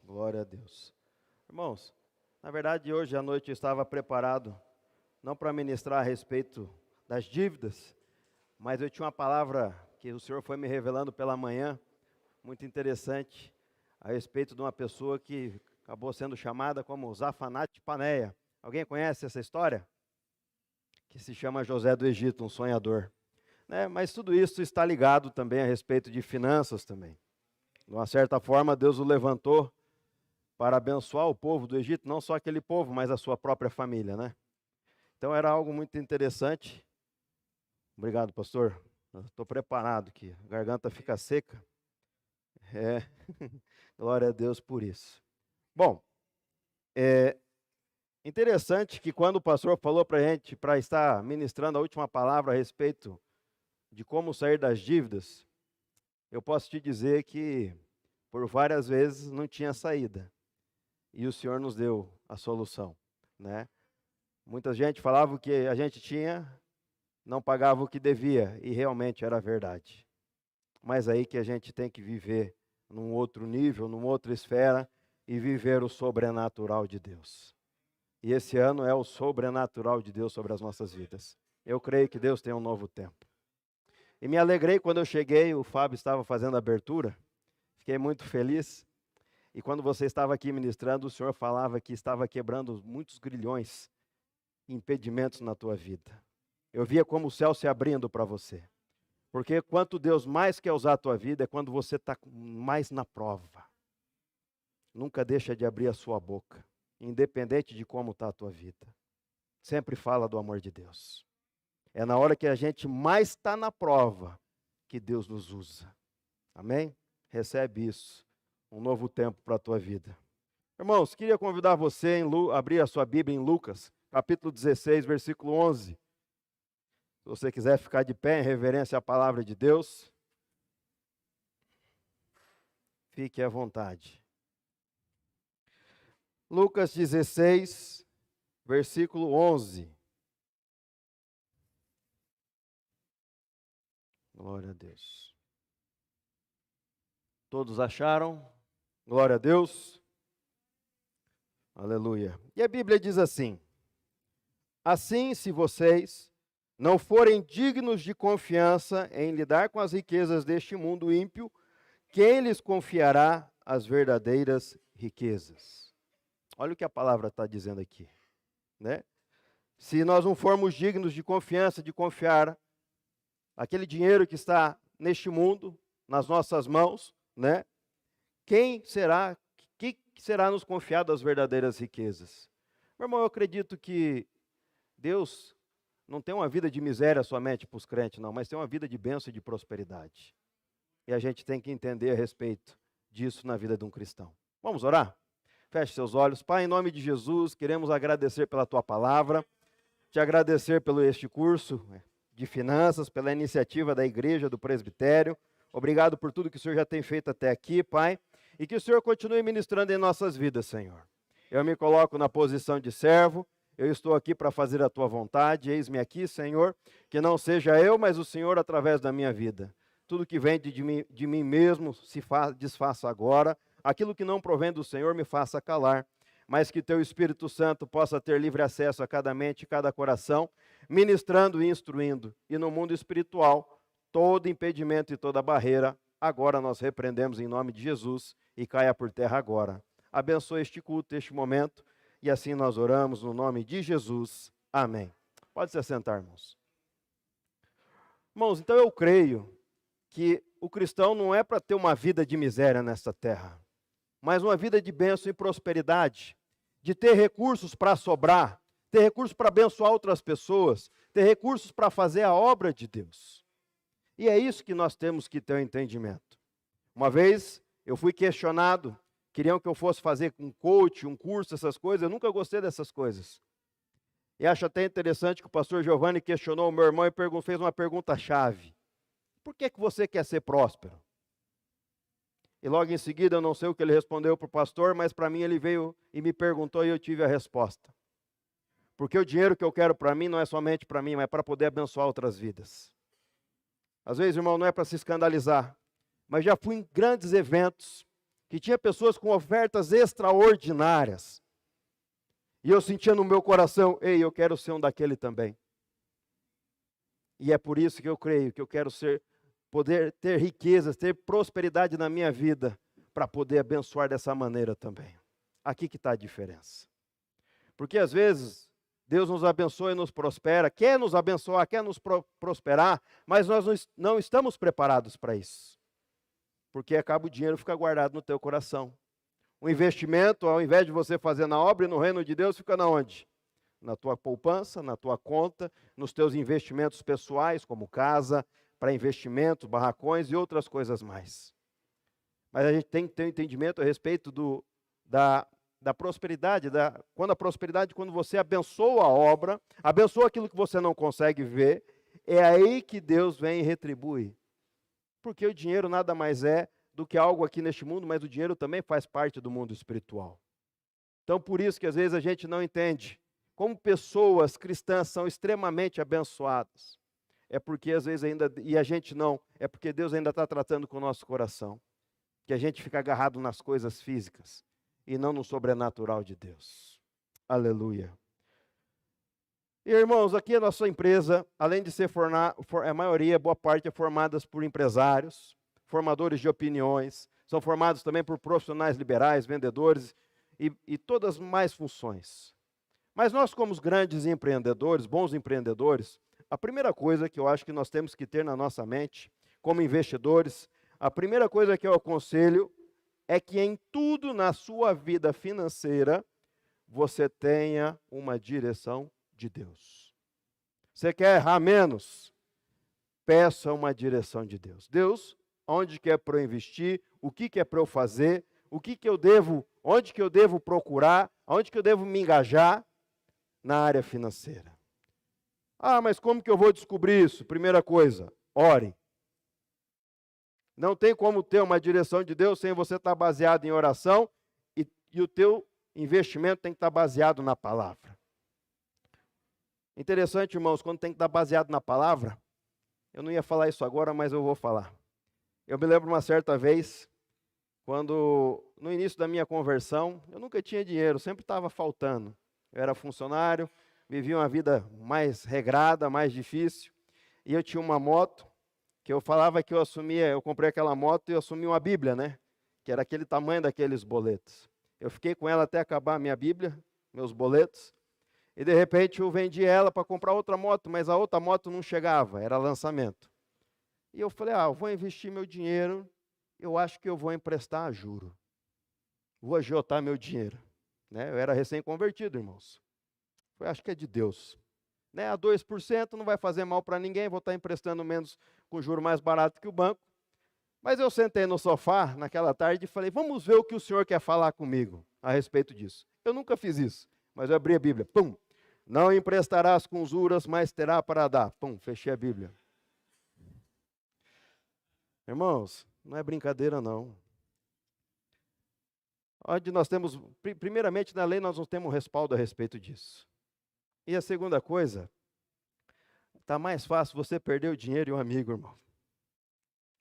Glória a Deus. Irmãos, na verdade hoje à noite eu estava preparado, não para ministrar a respeito das dívidas, mas eu tinha uma palavra que o Senhor foi me revelando pela manhã, muito interessante, a respeito de uma pessoa que acabou sendo chamada como Zafanate Paneia. Alguém conhece essa história? Que se chama José do Egito, um sonhador. Mas tudo isso está ligado também a respeito de finanças também. De uma certa forma, Deus o levantou para abençoar o povo do Egito, não só aquele povo, mas a sua própria família, né? Então era algo muito interessante. Obrigado, pastor. Estou preparado aqui. A garganta fica seca. Glória a Deus por isso. Bom, é interessante que quando o pastor falou para a gente, para estar ministrando a última palavra a respeito de como sair das dívidas, eu posso te dizer que por várias vezes não tinha saída. E o Senhor nos deu a solução, né? Muita gente falava que a gente tinha, não pagava o que devia, e realmente era verdade. Mas aí que a gente tem que viver num outro nível, numa outra esfera, e viver o sobrenatural de Deus. E esse ano é o sobrenatural de Deus sobre as nossas vidas. Eu creio que Deus tem um novo tempo. E me alegrei quando eu cheguei, o Fábio estava fazendo a abertura, fiquei muito feliz. E quando você estava aqui ministrando, o Senhor falava que estava quebrando muitos grilhões, impedimentos na tua vida. Eu via como o céu se abrindo para você. Porque quanto Deus mais quer usar a tua vida é quando você está mais na prova. Nunca deixa de abrir a sua boca, independente de como está a tua vida. Sempre fala do amor de Deus. É na hora que a gente mais está na prova que Deus nos usa. Amém? Recebe isso. Um novo tempo para a tua vida. Irmãos, queria convidar você a abrir a sua Bíblia em Lucas, capítulo 16, versículo 11. Se você quiser ficar de pé em reverência à palavra de Deus, fique à vontade. Lucas 16, versículo 11. Glória a Deus. Todos acharam? Glória a Deus. Aleluia. E a Bíblia diz assim: assim, se vocês não forem dignos de confiança em lidar com as riquezas deste mundo ímpio, quem lhes confiará as verdadeiras riquezas? Olha o que a palavra está dizendo aqui, né? Se nós não formos dignos de confiança, de confiar aquele dinheiro que está neste mundo, nas nossas mãos, né? Que será nos confiado as verdadeiras riquezas? Meu irmão, eu acredito que Deus não tem uma vida de miséria somente para os crentes, não, mas tem uma vida de bênção e de prosperidade. E a gente tem que entender a respeito disso na vida de um cristão. Vamos orar? Feche seus olhos. Pai, em nome de Jesus, queremos agradecer pela Tua palavra, te agradecer pelo este curso de finanças, pela iniciativa da igreja, do presbitério. Obrigado por tudo que o Senhor já tem feito até aqui, Pai, e que o Senhor continue ministrando em nossas vidas, Senhor. Eu me coloco na posição de servo, eu estou aqui para fazer a Tua vontade, eis-me aqui, Senhor, que não seja eu, mas o Senhor através da minha vida. Tudo que vem de mim mesmo se desfaça agora, aquilo que não provém do Senhor me faça calar, mas que Teu Espírito Santo possa ter livre acesso a cada mente e cada coração, ministrando e instruindo, e no mundo espiritual, todo impedimento e toda barreira, agora nós repreendemos em nome de Jesus e caia por terra agora. Abençoe este culto, este momento, e assim nós oramos no nome de Jesus. Amém. Pode se assentar, irmãos. Irmãos, então eu creio que o cristão não é para ter uma vida de miséria nessa terra, mas uma vida de bênção e prosperidade, de ter recursos para sobrar, ter recursos para abençoar outras pessoas, ter recursos para fazer a obra de Deus. E é isso que nós temos que ter um entendimento. Uma vez eu fui questionado, queriam que eu fosse fazer um coach, um curso, essas coisas, eu nunca gostei dessas coisas. E acho até interessante que o pastor Giovanni questionou o meu irmão e fez uma pergunta-chave. Por que você quer ser próspero? E logo em seguida, eu não sei o que ele respondeu para o pastor, mas para mim ele veio e me perguntou e eu tive a resposta. Porque o dinheiro que eu quero para mim não é somente para mim, mas é para poder abençoar outras vidas. Às vezes, irmão, não é para se escandalizar, mas já fui em grandes eventos que tinha pessoas com ofertas extraordinárias. E eu sentia no meu coração, ei, eu quero ser um daquele também. E é por isso que eu creio que eu quero poder ter riquezas, ter prosperidade na minha vida, para poder abençoar dessa maneira também. Aqui que está a diferença. Porque às vezes Deus nos abençoa e nos prospera, quer nos abençoar, quer nos prosperar, mas nós não estamos preparados para isso. Porque acaba o dinheiro fica guardado no teu coração. O investimento, ao invés de você fazer na obra e no reino de Deus, fica na onde? Na tua poupança, na tua conta, nos teus investimentos pessoais, como casa, para investimentos, barracões e outras coisas mais. Mas a gente tem que ter um entendimento a respeito da prosperidade, quando você abençoa a obra, abençoa aquilo que você não consegue ver, é aí que Deus vem e retribui. Porque o dinheiro nada mais é do que algo aqui neste mundo, mas o dinheiro também faz parte do mundo espiritual. Então, por isso que às vezes a gente não entende como pessoas cristãs são extremamente abençoadas. É porque às vezes ainda, e a gente não, é porque Deus ainda está tratando com o nosso coração. Que a gente fica agarrado nas coisas físicas e não no sobrenatural de Deus. Aleluia. E, irmãos, aqui a nossa empresa, além de ser a maioria, boa parte é formadas por empresários, formadores de opiniões, são formados também por profissionais liberais, vendedores e todas as mais funções. Mas nós, como os grandes empreendedores, bons empreendedores, a primeira coisa que eu acho que nós temos que ter na nossa mente, como investidores, a primeira coisa que eu aconselho é que em tudo na sua vida financeira, você tenha uma direção de Deus. Você quer errar menos? Peça uma direção de Deus. Deus, onde que é para eu investir? O que que é para eu fazer? Onde que eu devo procurar? Onde que eu devo me engajar na área financeira? Ah, mas como que eu vou descobrir isso? Primeira coisa, ore. Não tem como ter uma direção de Deus sem você estar baseado em oração e o teu investimento tem que estar baseado na palavra. Interessante, irmãos, quando tem que estar baseado na palavra, eu não ia falar isso agora, mas eu vou falar. Eu me lembro uma certa vez, quando no início da minha conversão, eu nunca tinha dinheiro, sempre estava faltando. Eu era funcionário, vivia uma vida mais regrada, mais difícil, e eu tinha uma moto, que eu falava que eu comprei aquela moto e eu assumi uma Bíblia, né? Que era aquele tamanho daqueles boletos. Eu fiquei com ela até acabar a minha Bíblia, meus boletos, e de repente eu vendi ela para comprar outra moto, mas a outra moto não chegava, era lançamento. E eu falei, eu vou investir meu dinheiro, eu acho que eu vou emprestar a juro. Vou agiotar meu dinheiro. Né? Eu era recém-convertido, irmãos. Eu acho que é de Deus. Né? A 2% não vai fazer mal para ninguém, vou estar emprestando menos com juro mais barato que o banco. Mas eu sentei no sofá naquela tarde e falei, vamos ver o que o senhor quer falar comigo a respeito disso. Eu nunca fiz isso, mas eu abri a Bíblia. Pum! Não emprestarás com juros, mas terá para dar. Pum! Fechei a Bíblia. Irmãos, não é brincadeira não. Onde nós temos, primeiramente na lei nós não temos respaldo a respeito disso. E a segunda coisa, está mais fácil você perder o dinheiro e o amigo, irmão.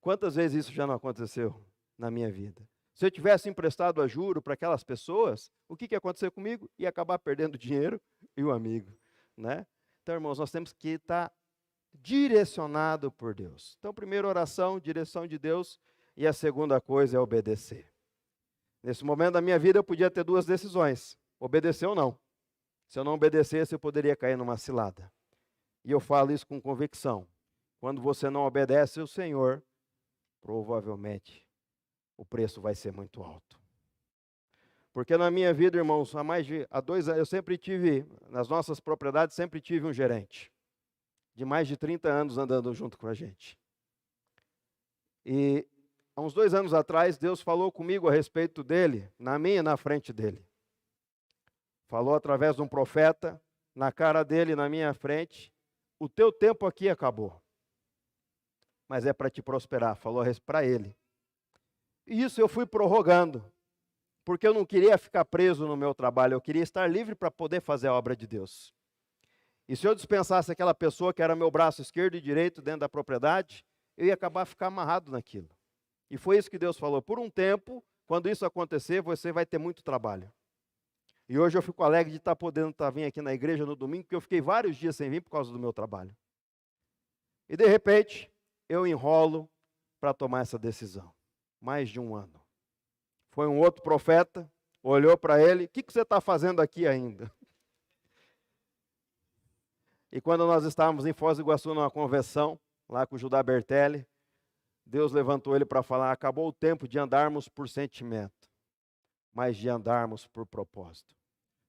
Quantas vezes isso já não aconteceu na minha vida? Se eu tivesse emprestado a juro para aquelas pessoas, o que ia acontecer comigo? Ia acabar perdendo o dinheiro e o amigo, né? Então, irmãos, nós temos que estar direcionado por Deus. Então, primeira oração, direção de Deus, e a segunda coisa é obedecer. Nesse momento da minha vida eu podia ter duas decisões, obedecer ou não. Se eu não obedecesse, eu poderia cair numa cilada. E eu falo isso com convicção. Quando você não obedece ao Senhor, provavelmente o preço vai ser muito alto. Porque na minha vida, irmãos, há 2 anos, eu sempre tive, nas nossas propriedades, sempre tive um gerente. De mais de 30 anos andando junto com a gente. E há uns 2 anos atrás, Deus falou comigo a respeito dele, na minha e na frente dele. Falou através de um profeta, na cara dele, na minha frente, o teu tempo aqui acabou. Mas é para te prosperar, falou para ele. E isso eu fui prorrogando, porque eu não queria ficar preso no meu trabalho, eu queria estar livre para poder fazer a obra de Deus. E se eu dispensasse aquela pessoa que era meu braço esquerdo e direito dentro da propriedade, eu ia acabar ficando amarrado naquilo. E foi isso que Deus falou. Por um tempo, Quando isso acontecer, você vai ter muito trabalho. E hoje eu fico alegre de estar podendo vir aqui na igreja no domingo, porque eu fiquei vários dias sem vir por causa do meu trabalho. E de repente, eu enrolo para tomar essa decisão. Mais de um ano. Foi um outro profeta, olhou para ele, o que você está fazendo aqui ainda? E quando nós estávamos em Foz do Iguaçu numa convenção, lá com o Judá Bertelli, Deus levantou ele para falar, acabou o tempo de andarmos por sentimento, mas de andarmos por propósito.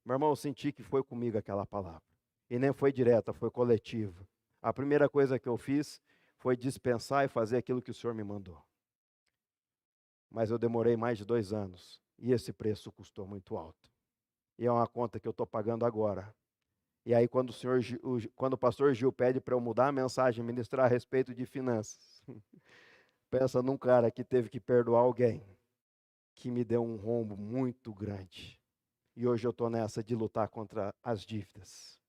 Meu irmão, eu senti que foi comigo aquela palavra. E nem foi direta, foi coletiva. A primeira coisa que eu fiz foi dispensar e fazer aquilo que o Senhor me mandou. Mas eu demorei mais de 2 anos. E esse preço custou muito alto. E é uma conta que eu estou pagando agora. E aí quando o pastor Gil pede para eu mudar a mensagem, ministrar a respeito de finanças, pensa num cara que teve que perdoar alguém, que me deu um rombo muito grande. E hoje eu estou nessa de lutar contra as dívidas.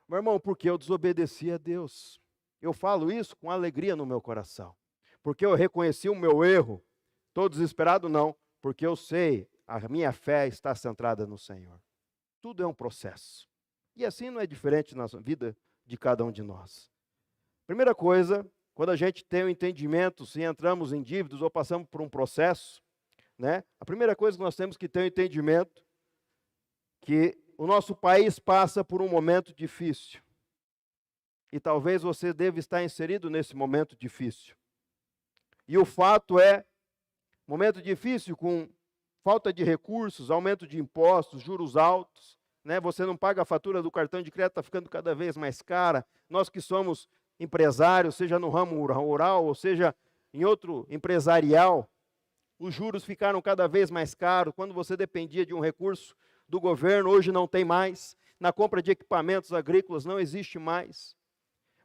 Meu irmão, porque eu desobedeci a Deus. Eu falo isso com alegria no meu coração. Porque eu reconheci o meu erro. Estou desesperado? Não. Porque eu sei, a minha fé está centrada no Senhor. Tudo é um processo. E assim não é diferente na vida de cada um de nós. Primeira coisa, quando a gente tem o entendimento, se entramos em dívidas ou passamos por um processo, né? A primeira coisa que nós temos que ter o entendimento que o nosso país passa por um momento difícil. E talvez você deva estar inserido nesse momento difícil. E o fato é, momento difícil com falta de recursos, aumento de impostos, juros altos, né? Você não paga a fatura do cartão de crédito, está ficando cada vez mais cara. Nós que somos empresários, seja no ramo rural, ou seja em outro empresarial, os juros ficaram cada vez mais caros. Quando você dependia de um recurso do governo, hoje não tem mais. Na compra de equipamentos agrícolas não existe mais.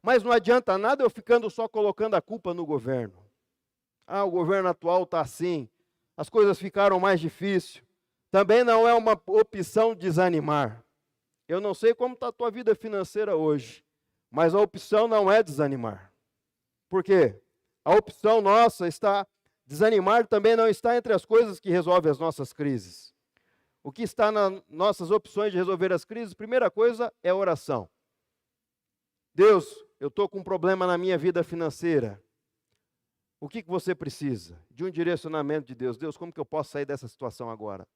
Mas não adianta nada eu ficando só colocando a culpa no governo. Ah, o governo atual está assim, as coisas ficaram mais difíceis. Também não é uma opção desanimar. Eu não sei como está a tua vida financeira hoje, mas a opção não é desanimar. Por quê? A opção nossa está, desanimar também não está entre as coisas que resolvem as nossas crises. O que está nas nossas opções de resolver as crises, primeira coisa é oração. Deus, eu estou com um problema na minha vida financeira. O que você precisa? De um direcionamento de Deus. Deus, como que eu posso sair dessa situação agora?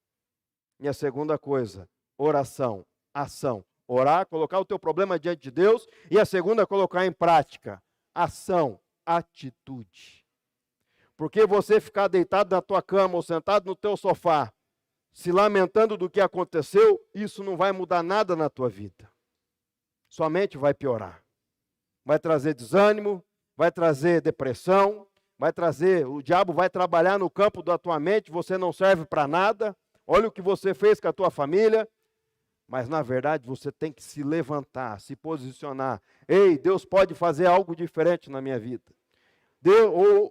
E a segunda coisa, oração, ação. Orar, colocar o teu problema diante de Deus. E a segunda, colocar em prática. Ação, atitude. Porque você ficar deitado na tua cama ou sentado no teu sofá, se lamentando do que aconteceu, isso não vai mudar nada na tua vida. Somente vai piorar. Vai trazer desânimo, vai trazer depressão, o diabo vai trabalhar no campo da tua mente, você não serve para nada, olha o que você fez com a tua família, mas na verdade você tem que se levantar, se posicionar. Ei, Deus pode fazer algo diferente na minha vida.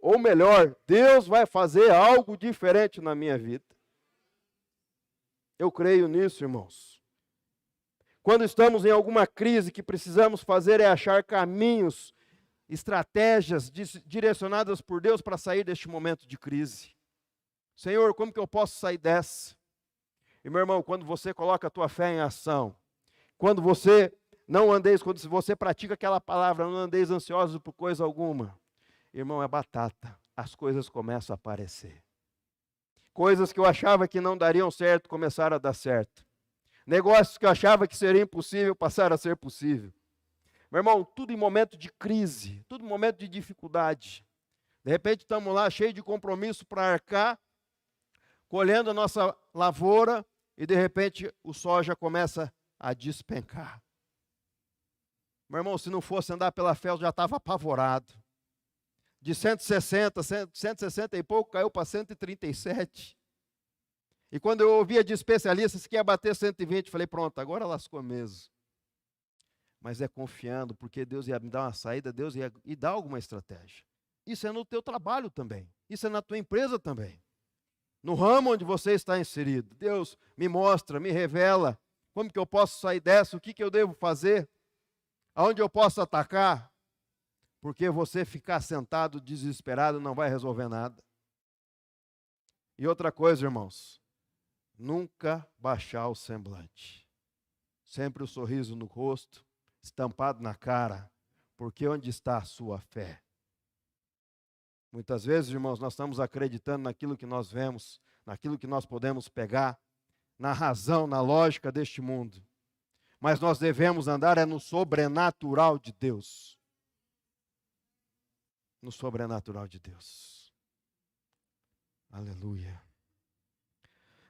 Ou melhor, Deus vai fazer algo diferente na minha vida. Eu creio nisso, irmãos. Quando estamos em alguma crise, que precisamos fazer é achar caminhos, estratégias direcionadas por Deus para sair deste momento de crise. Senhor, como que eu posso sair dessa? E meu irmão, quando você coloca a tua fé em ação, quando você quando você pratica aquela palavra, não andeis ansiosos por coisa alguma, irmão, é batata, as coisas começam a aparecer. Coisas que eu achava que não dariam certo, começaram a dar certo. Negócios que eu achava que seria impossível, passaram a ser possível. Meu irmão, tudo em momento de crise, tudo em momento de dificuldade. De repente estamos lá cheios de compromisso para arcar, colhendo a nossa lavoura, e de repente o sol já começa a despencar. Meu irmão, se não fosse andar pela fé, eu já estava apavorado. De 160 e pouco, caiu para 137. E quando eu ouvia de especialistas que ia bater 120, falei, pronto, agora lascou mesmo. Mas é confiando, porque Deus ia me dar uma saída, Deus ia dar alguma estratégia. Isso é no teu trabalho também, isso é na tua empresa também. No ramo onde você está inserido, Deus me mostra, me revela, como que eu posso sair dessa, o que eu devo fazer, aonde eu posso atacar, porque você ficar sentado desesperado não vai resolver nada. E outra coisa, irmãos, nunca baixar o semblante. Sempre o sorriso no rosto, estampado na cara, porque onde está a sua fé? Muitas vezes, irmãos, nós estamos acreditando naquilo que nós vemos, naquilo que nós podemos pegar, na razão, na lógica deste mundo. Mas nós devemos andar no sobrenatural de Deus. No sobrenatural de Deus. Aleluia.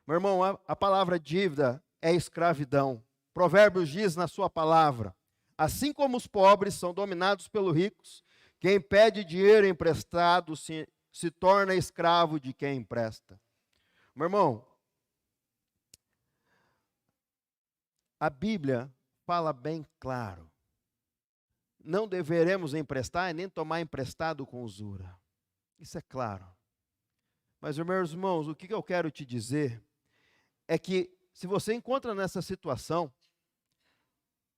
Meu irmão, a palavra dívida é escravidão. Provérbios diz na sua palavra: assim como os pobres são dominados pelos ricos, quem pede dinheiro emprestado se torna escravo de quem empresta. Meu irmão, a Bíblia fala bem claro. Não deveremos emprestar e nem tomar emprestado com usura. Isso é claro. Mas, meus irmãos, o que eu quero te dizer é que se você encontra nessa situação,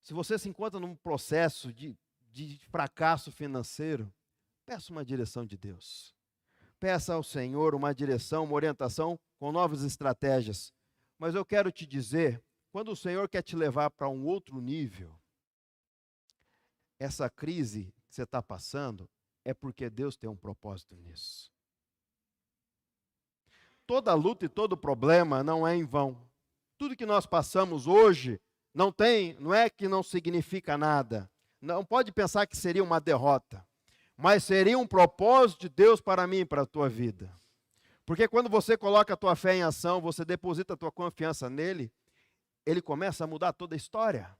se você se encontra num processo de fracasso financeiro, peça uma direção de Deus. Peça ao Senhor uma direção, uma orientação com novas estratégias. Mas eu quero te dizer, quando o Senhor quer te levar para um outro nível, essa crise que você está passando é porque Deus tem um propósito nisso. Toda luta e todo problema não é em vão. Tudo que nós passamos hoje não é que não significa nada. Não pode pensar que seria uma derrota, mas seria um propósito de Deus para mim e para a tua vida. Porque quando você coloca a tua fé em ação, você deposita a tua confiança nele, ele começa a mudar toda a história.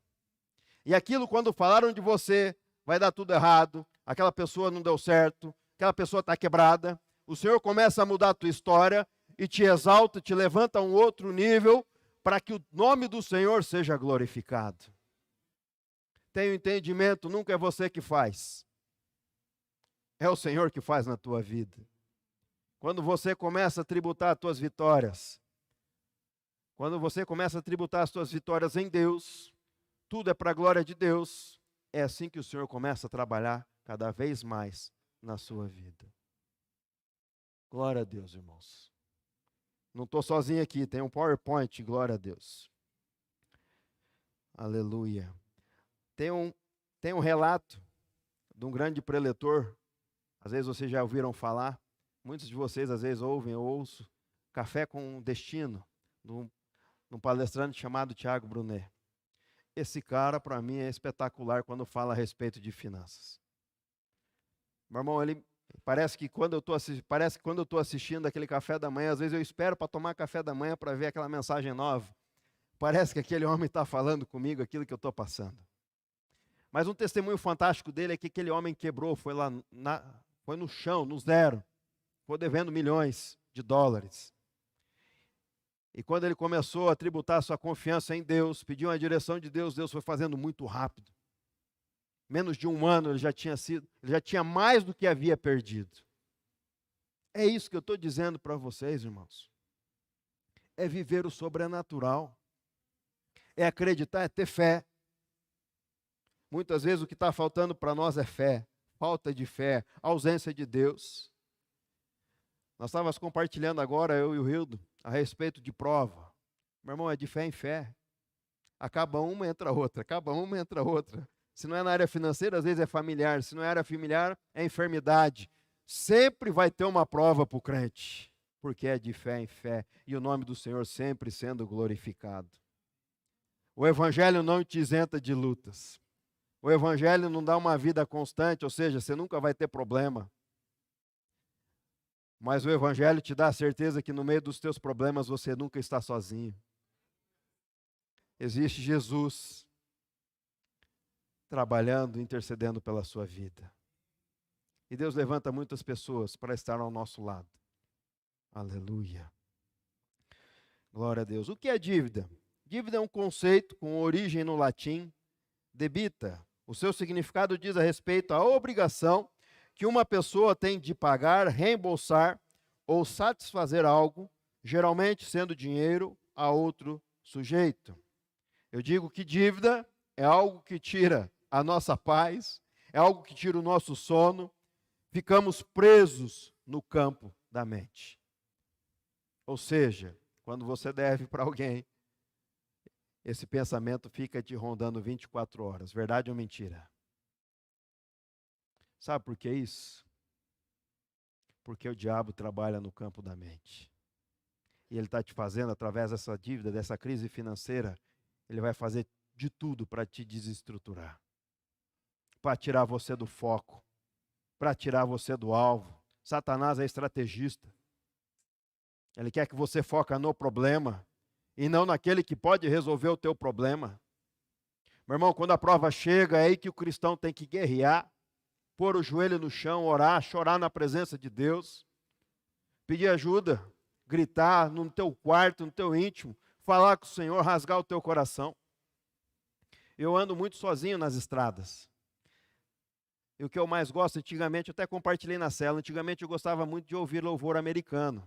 E aquilo, quando falaram de você, vai dar tudo errado, aquela pessoa não deu certo, aquela pessoa está quebrada, o Senhor começa a mudar a tua história e te exalta, te levanta a um outro nível, para que o nome do Senhor seja glorificado. Tenha o entendimento, nunca é você que faz. É o Senhor que faz na tua vida. Quando você começa a tributar as tuas vitórias, quando você começa a tributar as tuas vitórias em Deus, tudo é para a glória de Deus, é assim que o Senhor começa a trabalhar cada vez mais na sua vida. Glória a Deus, irmãos. Não estou sozinho aqui, tem um PowerPoint, glória a Deus. Aleluia. Tem um relato de um grande preletor, às vezes vocês já ouviram falar, muitos de vocês às vezes ouvem, eu ouço, Café com Destino, de um palestrante chamado Tiago Brunet. Esse cara, para mim, é espetacular quando fala a respeito de finanças. Meu irmão, ele parece que quando eu estou assistindo aquele café da manhã, às vezes eu espero para tomar café da manhã para ver aquela mensagem nova. Parece que aquele homem está falando comigo aquilo que eu estou passando. Mas um testemunho fantástico dele é que aquele homem quebrou, foi no chão, no zero, foi devendo milhões de dólares. E quando ele começou a tributar sua confiança em Deus, pediu uma direção de Deus, Deus foi fazendo muito rápido. Menos de um ano ele já tinha mais do que havia perdido. É isso que eu estou dizendo para vocês, irmãos. É viver o sobrenatural. É acreditar, é ter fé. Muitas vezes o que está faltando para nós é fé. Falta de fé, ausência de Deus. Nós estávamos compartilhando agora, eu e o Hildo, a respeito de prova. Meu irmão, é de fé em fé. Acaba uma, entra outra. Acaba uma, entra outra. Se não é na área financeira, às vezes é familiar. Se não é área familiar, é enfermidade. Sempre vai ter uma prova para o crente, porque é de fé em fé. E o nome do Senhor sempre sendo glorificado. O Evangelho não te isenta de lutas. O Evangelho não dá uma vida constante, ou seja, você nunca vai ter problema. Mas o Evangelho te dá a certeza que no meio dos teus problemas você nunca está sozinho. Existe Jesus trabalhando, intercedendo pela sua vida. E Deus levanta muitas pessoas para estar ao nosso lado. Aleluia. Glória a Deus. O que é dívida? Dívida é um conceito com origem no latim, debita. O seu significado diz a respeito à obrigação que uma pessoa tem de pagar, reembolsar ou satisfazer algo, geralmente sendo dinheiro, a outro sujeito. Eu digo que dívida é algo que tira a nossa paz, é algo que tira o nosso sono, ficamos presos no campo da mente. Ou seja, quando você deve para alguém, esse pensamento fica te rondando 24 horas. Verdade ou mentira? Sabe por que isso? Porque o diabo trabalha no campo da mente. E ele está te fazendo, através dessa dívida, dessa crise financeira, ele vai fazer de tudo para te desestruturar, para tirar você do foco, para tirar você do alvo. Satanás é estrategista. Ele quer que você foque no problema e não naquele que pode resolver o teu problema. Meu irmão, quando a prova chega, é aí que o cristão tem que guerrear, pôr o joelho no chão, orar, chorar na presença de Deus, pedir ajuda, gritar no teu quarto, no teu íntimo, falar com o Senhor, rasgar o teu coração. Eu ando muito sozinho nas estradas. E o que eu mais gosto, antigamente, eu até compartilhei na célula, antigamente eu gostava muito de ouvir louvor americano,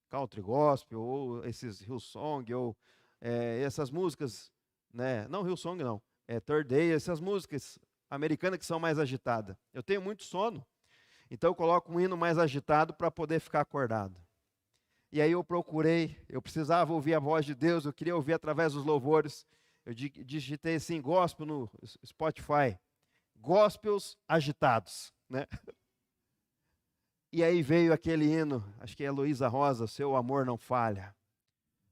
country gospel, ou esses Hillsong, ou essas músicas, né? Não Hillsong não, Third Day, essas músicas americanas que são mais agitadas. Eu tenho muito sono, então eu coloco um hino mais agitado para poder ficar acordado. E aí eu procurei, eu precisava ouvir a voz de Deus, eu queria ouvir através dos louvores. Eu digitei assim, gospel no Spotify, gospels agitados, né? E aí veio aquele hino, acho que é Luísa Rosa, Seu Amor Não Falha.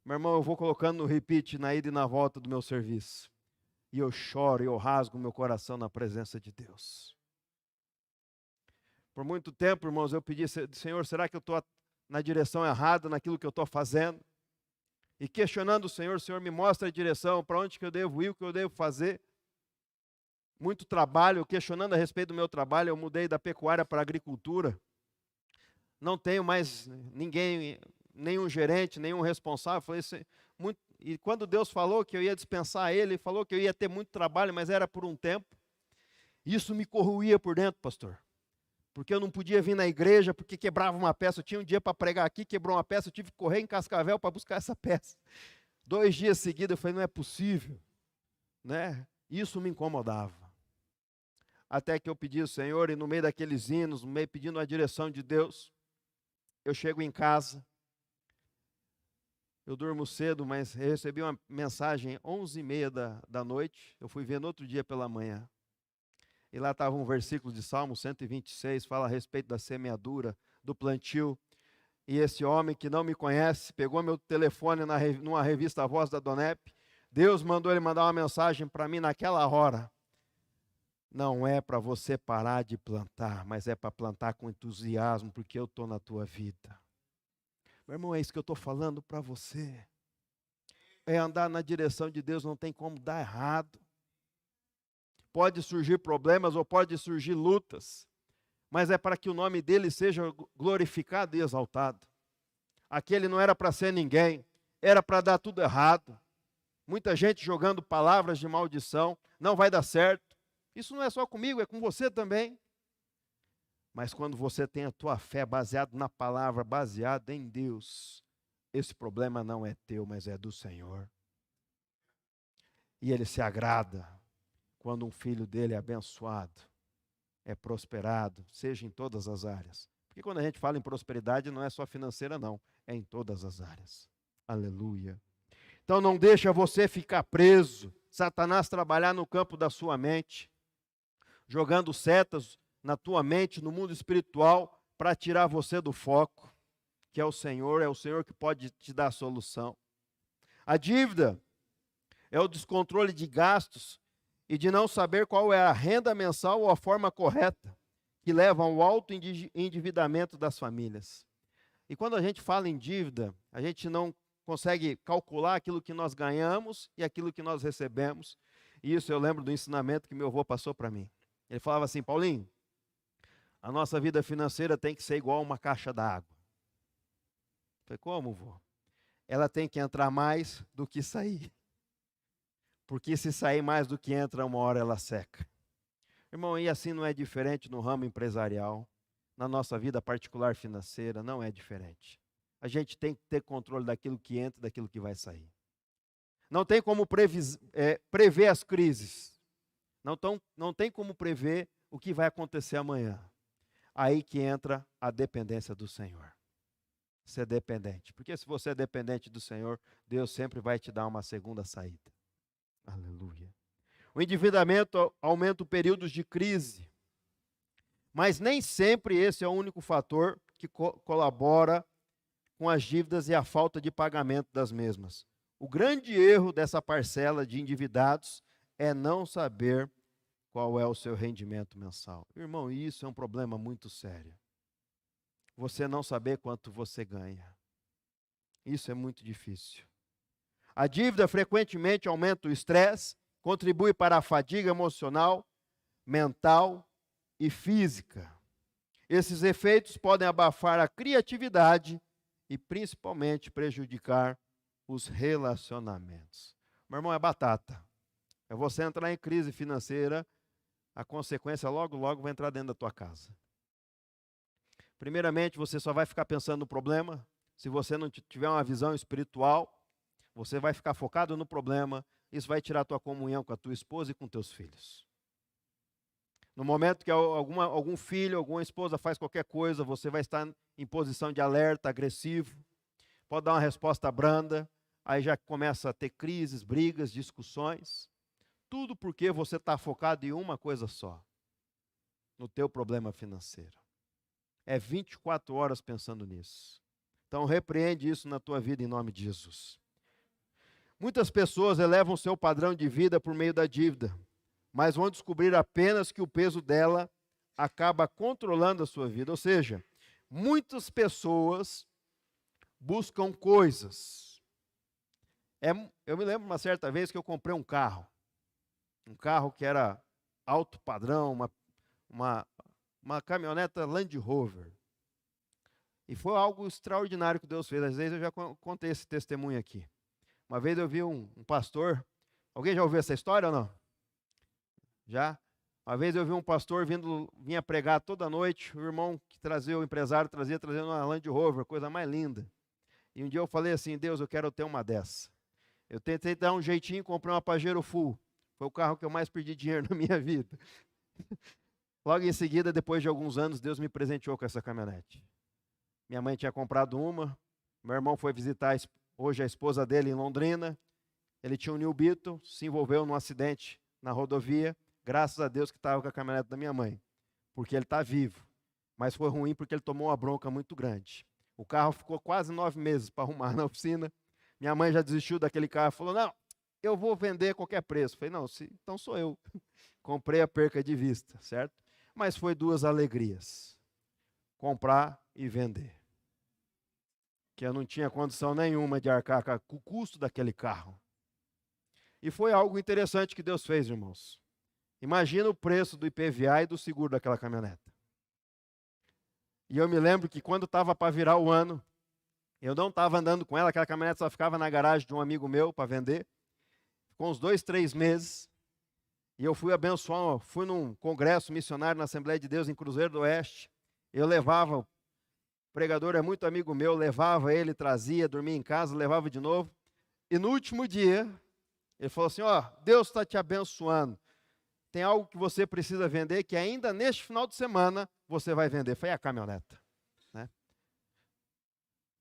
Meu irmão, eu vou colocando no repeat na ida e na volta do meu serviço. E eu choro, e eu rasgo meu coração na presença de Deus. Por muito tempo, irmãos, eu pedi, Senhor, será que eu estou na direção errada, naquilo que eu estou fazendo? E questionando o Senhor me mostra a direção, para onde que eu devo ir, o que eu devo fazer. Muito trabalho, questionando a respeito do meu trabalho, eu mudei da pecuária para a agricultura. Não tenho mais ninguém, nenhum gerente, nenhum responsável. Falei, e quando Deus falou que eu ia dispensar ele falou que eu ia ter muito trabalho, mas era por um tempo. Isso me corroía por dentro, pastor. Porque eu não podia vir na igreja, porque quebrava uma peça. Eu tinha um dia para pregar aqui, quebrou uma peça, eu tive que correr em Cascavel para buscar essa peça. 2 dias seguidos eu falei, não é possível. Né? Isso me incomodava. Até que eu pedi ao Senhor, e no meio daqueles hinos, no meio pedindo a direção de Deus, eu chego em casa, eu durmo cedo, mas eu recebi uma mensagem 11h30 da noite, eu fui ver no outro dia pela manhã. E lá estava um versículo de Salmo 126, fala a respeito da semeadura, do plantio. E esse homem que não me conhece, pegou meu telefone numa revista A Voz da Donep. Deus mandou ele mandar uma mensagem para mim naquela hora. Não é para você parar de plantar, mas é para plantar com entusiasmo, porque eu estou na tua vida. Meu irmão, é isso que eu estou falando para você. É andar na direção de Deus, não tem como dar errado. Pode surgir problemas ou pode surgir lutas, mas é para que o nome dele seja glorificado e exaltado. Aquele não era para ser ninguém, era para dar tudo errado. Muita gente jogando palavras de maldição, não vai dar certo. Isso não é só comigo, é com você também. Mas quando você tem a tua fé baseada na palavra, baseada em Deus, esse problema não é teu, mas é do Senhor. E Ele se agrada quando um filho dele é abençoado, é prosperado, seja em todas as áreas. Porque quando a gente fala em prosperidade, não é só financeira não, é em todas as áreas. Aleluia. Então não deixa você ficar preso, Satanás trabalhar no campo da sua mente, jogando setas na tua mente, no mundo espiritual, para tirar você do foco, que é o Senhor que pode te dar a solução. A dívida é o descontrole de gastos e de não saber qual é a renda mensal ou a forma correta, que leva ao alto endividamento das famílias. E quando a gente fala em dívida, a gente não consegue calcular aquilo que nós ganhamos e aquilo que nós recebemos. E isso eu lembro do ensinamento que meu avô passou para mim. Ele falava assim, Paulinho, a nossa vida financeira tem que ser igual a uma caixa d'água. Eu falei, como, vô? Ela tem que entrar mais do que sair. Porque se sair mais do que entra, uma hora ela seca. Irmão, e assim não é diferente no ramo empresarial, na nossa vida particular financeira, não é diferente. A gente tem que ter controle daquilo que entra e daquilo que vai sair. Não tem como prever as crises. Não tem como prever o que vai acontecer amanhã. Aí que entra a dependência do Senhor. ser dependente. Porque se você é dependente do Senhor, Deus sempre vai te dar uma segunda saída. Aleluia. O endividamento aumenta os períodos de crise. Mas nem sempre esse é o único fator que colabora com as dívidas e a falta de pagamento das mesmas. O grande erro dessa parcela de endividados é não saber qual é o seu rendimento mensal. Irmão, isso é um problema muito sério. Você não saber quanto você ganha. Isso é muito difícil. A dívida frequentemente aumenta o estresse, contribui para a fadiga emocional, mental e física. Esses efeitos podem abafar a criatividade e principalmente prejudicar os relacionamentos. Meu irmão, é batata. É você entrar em crise financeira, a consequência logo vai entrar dentro da tua casa. Primeiramente, você só vai ficar pensando no problema. Se você não tiver uma visão espiritual, você vai ficar focado no problema. Isso vai tirar a tua comunhão com a tua esposa e com teus filhos. No momento que algum filho, alguma esposa faz qualquer coisa, você vai estar em posição de alerta, agressivo. Pode dar uma resposta branda. Aí já começa a ter crises, brigas, discussões. Tudo porque você está focado em uma coisa só. No teu problema financeiro. É 24 horas pensando nisso. Então repreende isso na tua vida em nome de Jesus. Muitas pessoas elevam seu padrão de vida por meio da dívida, mas vão descobrir apenas que o peso dela acaba controlando a sua vida. Ou seja, muitas pessoas buscam coisas. Eu me lembro uma certa vez que eu comprei um carro que era alto padrão, uma caminhoneta Land Rover. E foi algo extraordinário que Deus fez. Às vezes eu já contei esse testemunho aqui. Uma vez eu vi um pastor. Alguém já ouviu essa história ou não? Já? Uma vez eu vi um pastor vinha pregar toda noite. O irmão que trazia, o empresário trazendo uma Land Rover, coisa mais linda. E um dia eu falei assim: Deus, eu quero ter uma dessa. Eu tentei dar um jeitinho e comprei uma Pajero Full. Foi o carro que eu mais perdi dinheiro na minha vida. Logo em seguida, depois de alguns anos, Deus me presenteou com essa caminhonete. Minha mãe tinha comprado uma. Meu irmão foi visitar hoje a esposa dele em Londrina. Ele tinha um New Beetle, se envolveu num acidente na rodovia. Graças a Deus que estava com a caminhonete da minha mãe, porque ele está vivo. Mas foi ruim porque ele tomou uma bronca muito grande. O carro ficou quase 9 meses para arrumar na oficina. Minha mãe já desistiu daquele carro, falou: não, eu vou vender a qualquer preço. Falei: não, então sou eu. Comprei a perca de vista, certo? Mas foi 2 alegrias: comprar e vender. Que eu não tinha condição nenhuma de arcar com o custo daquele carro. E foi algo interessante que Deus fez, irmãos. Imagina o preço do IPVA e do seguro daquela caminhoneta. E eu me lembro que quando estava para virar o ano, eu não estava andando com ela, aquela caminhonete só ficava na garagem de um amigo meu para vender. Ficou uns 2, 3 meses. E eu fui abençoar, fui num congresso missionário na Assembleia de Deus em Cruzeiro do Oeste. Eu levava, o pregador é muito amigo meu, levava ele, trazia, dormia em casa, levava de novo. E no último dia, ele falou assim: ó, Deus está te abençoando. Tem algo que você precisa vender, que ainda neste final de semana você vai vender. Foi a caminhoneta. Né?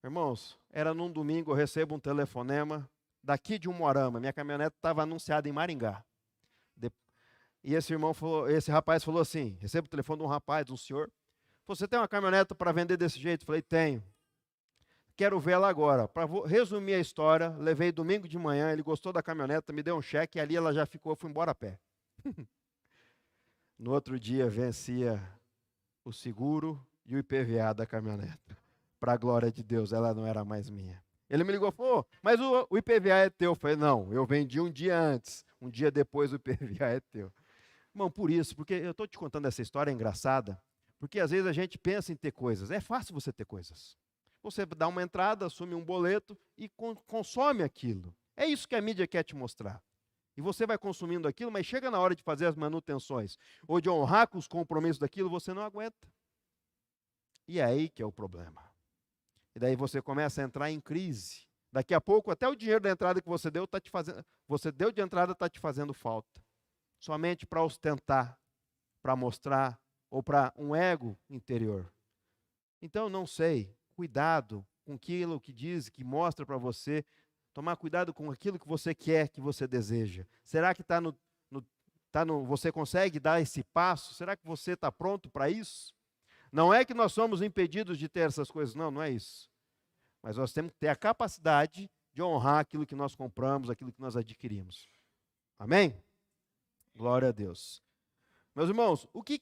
Irmãos, era num domingo, eu recebo um telefonema daqui de Umuarama. Minha caminhonete estava anunciada em Maringá. E esse rapaz falou assim: recebo o telefone de um rapaz, de um senhor. Você tem uma caminhonete para vender desse jeito? Eu falei: tenho. Quero vê-la agora. Para resumir a história, levei domingo de manhã, ele gostou da caminhoneta, me deu um cheque e ali ela já ficou, eu fui embora a pé. No outro dia vencia o seguro e o IPVA da caminhoneta. Para a glória de Deus, ela não era mais minha. Ele me ligou e falou: mas o IPVA é teu. Eu falei: não, eu vendi um dia antes. Um dia depois o IPVA é teu. Irmão, por isso, porque eu estou te contando essa história engraçada, porque às vezes a gente pensa em ter coisas. É fácil você ter coisas. Você dá uma entrada, assume um boleto e consome aquilo. É isso que a mídia quer te mostrar. E você vai consumindo aquilo, mas chega na hora de fazer as manutenções, ou de honrar com os compromissos daquilo, você não aguenta. E é aí que é o problema. E daí você começa a entrar em crise. Daqui a pouco, até o dinheiro da entrada que você deu, você deu de entrada, está te fazendo falta. Somente para ostentar, para mostrar, ou para um ego interior. Então, não sei, cuidado com aquilo que diz, que mostra para você. Tomar cuidado com aquilo que você quer, que você deseja. Será que você consegue dar esse passo? Será que você está pronto para isso? Não é que nós somos impedidos de ter essas coisas, não é isso. Mas nós temos que ter a capacidade de honrar aquilo que nós compramos, aquilo que nós adquirimos. Amém? Glória a Deus. Meus irmãos, o que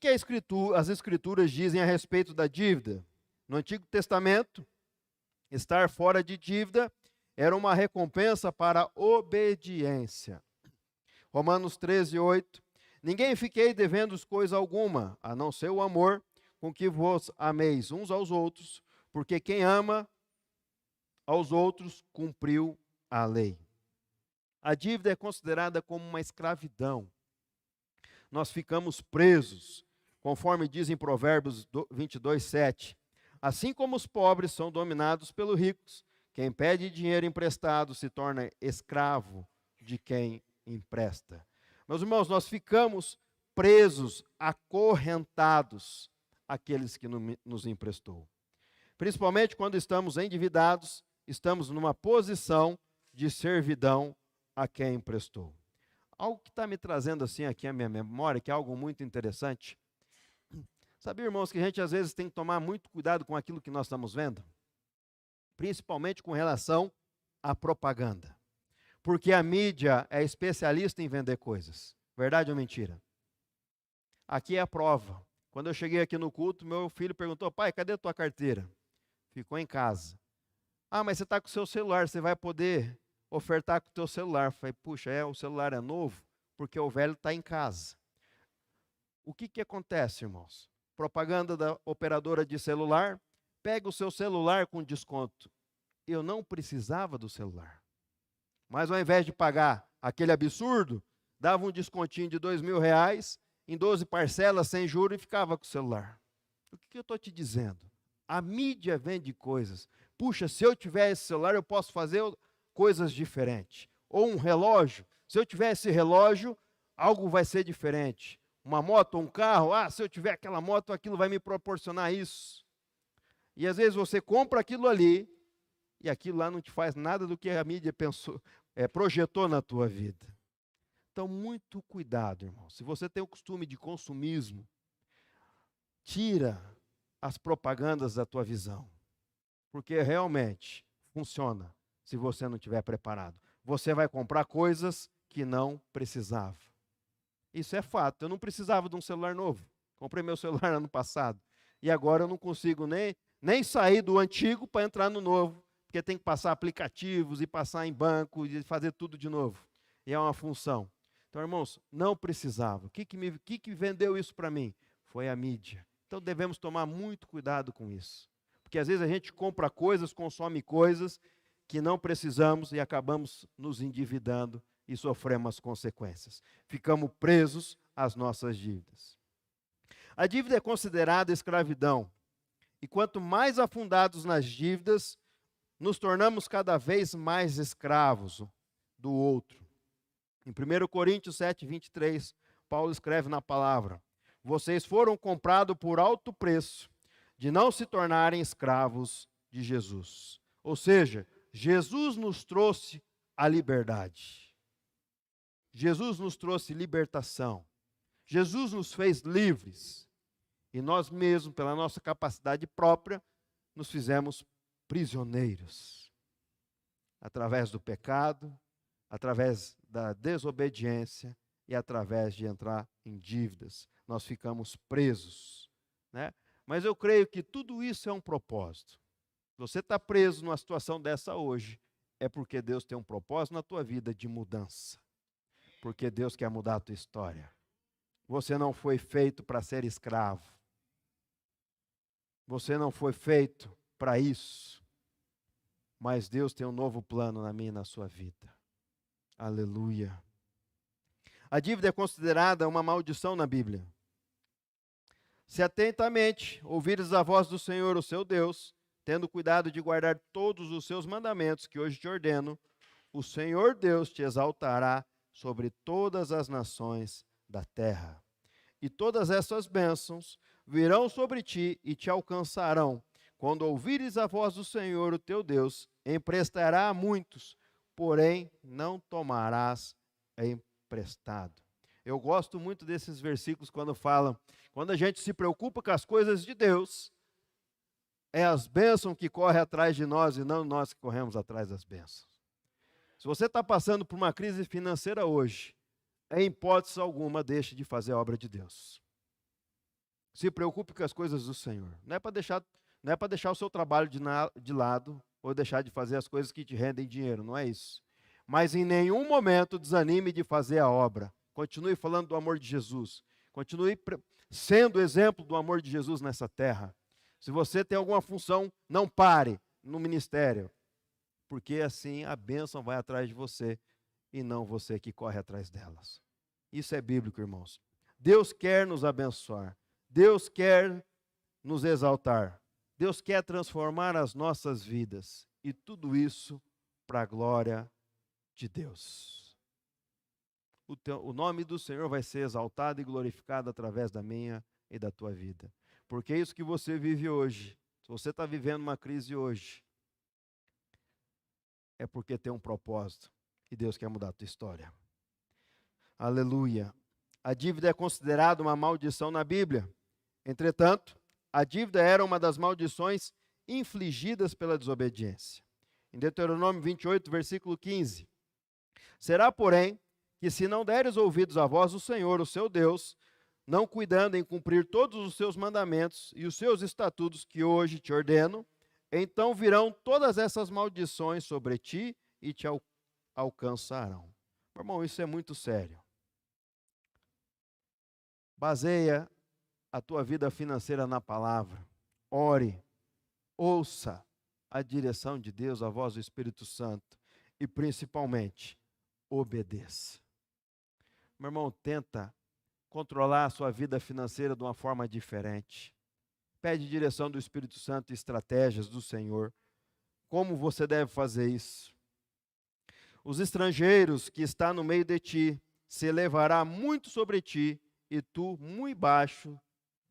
as Escrituras dizem a respeito da dívida? No Antigo Testamento, estar fora de dívida era uma recompensa para a obediência. Romanos 13:8. Ninguém fiquei devendo coisa alguma, a não ser o amor com que vos ameis uns aos outros, porque quem ama aos outros cumpriu a lei. A dívida é considerada como uma escravidão. Nós ficamos presos, conforme diz em Provérbios 22:7. Assim como os pobres são dominados pelos ricos, quem pede dinheiro emprestado se torna escravo de quem empresta. Meus irmãos, nós ficamos presos, acorrentados àqueles que nos emprestou. Principalmente quando estamos endividados, estamos numa posição de servidão a quem emprestou. Algo que está me trazendo assim aqui à minha memória, que é algo muito interessante. Sabe, irmãos, que a gente às vezes tem que tomar muito cuidado com aquilo que nós estamos vendo? Principalmente com relação à propaganda. Porque a mídia é especialista em vender coisas. Verdade ou mentira? Aqui é a prova. Quando eu cheguei aqui no culto, meu filho perguntou: pai, cadê a tua carteira? Ficou em casa. Ah, mas você está com o seu celular, você vai poder ofertar com o teu celular. Eu falei: puxa, o celular é novo, porque o velho está em casa. O que acontece, irmãos? Propaganda da operadora de celular, pega o seu celular com desconto. Eu não precisava do celular. Mas ao invés de pagar aquele absurdo, dava um descontinho de R$2.000 em 12 parcelas sem juros e ficava com o celular. O que eu estou te dizendo? A mídia vende coisas. Puxa, se eu tiver esse celular, eu posso fazer coisas diferentes. Ou um relógio. Se eu tiver esse relógio, algo vai ser diferente. Uma moto ou um carro, se eu tiver aquela moto, aquilo vai me proporcionar isso. E às vezes você compra aquilo ali, e aquilo lá não te faz nada do que a mídia projetou na tua vida. Então, muito cuidado, irmão. Se você tem o costume de consumismo, tira as propagandas da tua visão. Porque realmente funciona se você não estiver preparado. Você vai comprar coisas que não precisava. Isso é fato. Eu não precisava de um celular novo. Comprei meu celular ano passado. E agora eu não consigo nem sair do antigo para entrar no novo. Porque tem que passar aplicativos e passar em banco e fazer tudo de novo. E é uma função. Então, irmãos, não precisava. O que vendeu isso para mim? Foi a mídia. Então, devemos tomar muito cuidado com isso. Porque às vezes a gente compra coisas, consome coisas que não precisamos e acabamos nos endividando e sofremos as consequências. Ficamos presos às nossas dívidas. A dívida é considerada escravidão. E quanto mais afundados nas dívidas, nos tornamos cada vez mais escravos do outro. Em 1 Coríntios 7:23, Paulo escreve na palavra: vocês foram comprados por alto preço, de não se tornarem escravos de Jesus. Ou seja, Jesus nos trouxe a liberdade. Jesus nos trouxe libertação. Jesus nos fez livres. E nós mesmos, pela nossa capacidade própria, nos fizemos prisioneiros. Através do pecado, através da desobediência e através de entrar em dívidas. Nós ficamos presos, né? Mas eu creio que tudo isso é um propósito. Você está preso numa situação dessa hoje, é porque Deus tem um propósito na tua vida de mudança. Porque Deus quer mudar a tua história. Você não foi feito para ser escravo. Você não foi feito para isso. Mas Deus tem um novo plano na minha e na sua vida. Aleluia. A dívida é considerada uma maldição na Bíblia. Se atentamente ouvires a voz do Senhor, o seu Deus, tendo cuidado de guardar todos os seus mandamentos que hoje te ordeno, o Senhor Deus te exaltará sobre todas as nações da terra. E todas essas bênçãos virão sobre ti e te alcançarão quando ouvires a voz do Senhor, o teu Deus, emprestará a muitos, porém não tomarás emprestado. Eu gosto muito desses versículos quando falam, quando a gente se preocupa com as coisas de Deus, é as bênçãos que correm atrás de nós e não nós que corremos atrás das bênçãos. Se você está passando por uma crise financeira hoje, em hipótese alguma, deixe de fazer a obra de Deus. Se preocupe com as coisas do Senhor. Não é para deixar o seu trabalho de lado ou deixar de fazer as coisas que te rendem dinheiro, não é isso. Mas em nenhum momento desanime de fazer a obra. Continue falando do amor de Jesus. Continue sendo exemplo do amor de Jesus nessa terra. Se você tem alguma função, não pare no ministério, porque assim a bênção vai atrás de você e não você que corre atrás delas. Isso é bíblico, irmãos. Deus quer nos abençoar. Deus quer nos exaltar. Deus quer transformar as nossas vidas. E tudo isso para a glória de Deus. O nome do Senhor vai ser exaltado e glorificado através da minha e da tua vida. Porque é isso que você vive hoje. Se você está vivendo uma crise hoje, é porque tem um propósito. E Deus quer mudar a tua história. Aleluia. A dívida é considerada uma maldição na Bíblia. Entretanto, a dívida era uma das maldições infligidas pela desobediência. Em Deuteronômio 28, versículo 15. Será, porém, que se não deres ouvidos à voz do Senhor, o seu Deus, não cuidando em cumprir todos os seus mandamentos e os seus estatutos que hoje te ordeno, então virão todas essas maldições sobre ti e te alcançarão. Meu irmão, isso é muito sério. Baseia a tua vida financeira na palavra. Ore, ouça a direção de Deus, a voz do Espírito Santo e principalmente, obedeça. Meu irmão, tenta controlar a sua vida financeira de uma forma diferente. Pede direção do Espírito Santo e estratégias do Senhor. Como você deve fazer isso? Os estrangeiros que está no meio de ti se elevará muito sobre ti e tu muito baixo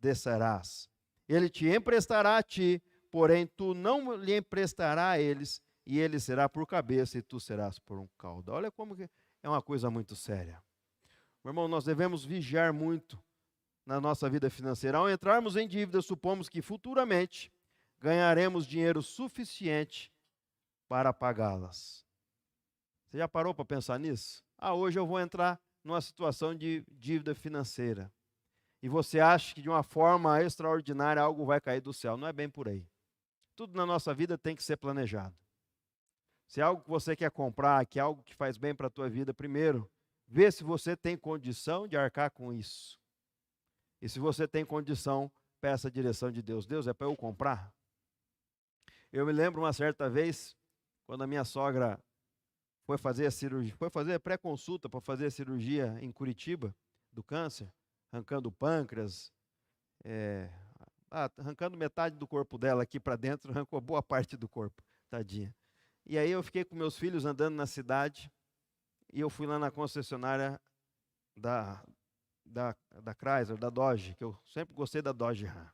descerás. Ele te emprestará a ti, porém tu não lhe emprestará a eles, e ele será por cabeça e tu serás por um cauda. Olha como que é uma coisa muito séria. Meu irmão, nós devemos vigiar muito na nossa vida financeira. Ao entrarmos em dívida, supomos que futuramente ganharemos dinheiro suficiente para pagá-las. Você já parou para pensar nisso? Hoje eu vou entrar numa situação de dívida financeira. E você acha que de uma forma extraordinária algo vai cair do céu. Não é bem por aí. Tudo na nossa vida tem que ser planejado. Se é algo que você quer comprar, que é algo que faz bem para a tua vida, primeiro, vê se você tem condição de arcar com isso. E se você tem condição, peça a direção de Deus. Deus, é para eu comprar? Eu me lembro uma certa vez, quando a minha sogra foi fazer a cirurgia, foi fazer a pré-consulta para fazer a cirurgia em Curitiba, do câncer, arrancando o pâncreas, arrancando metade do corpo dela aqui para dentro, arrancou boa parte do corpo, tadinha. E aí eu fiquei com meus filhos andando na cidade, e eu fui lá na concessionária da Chrysler, da Dodge, que eu sempre gostei da Dodge Ram.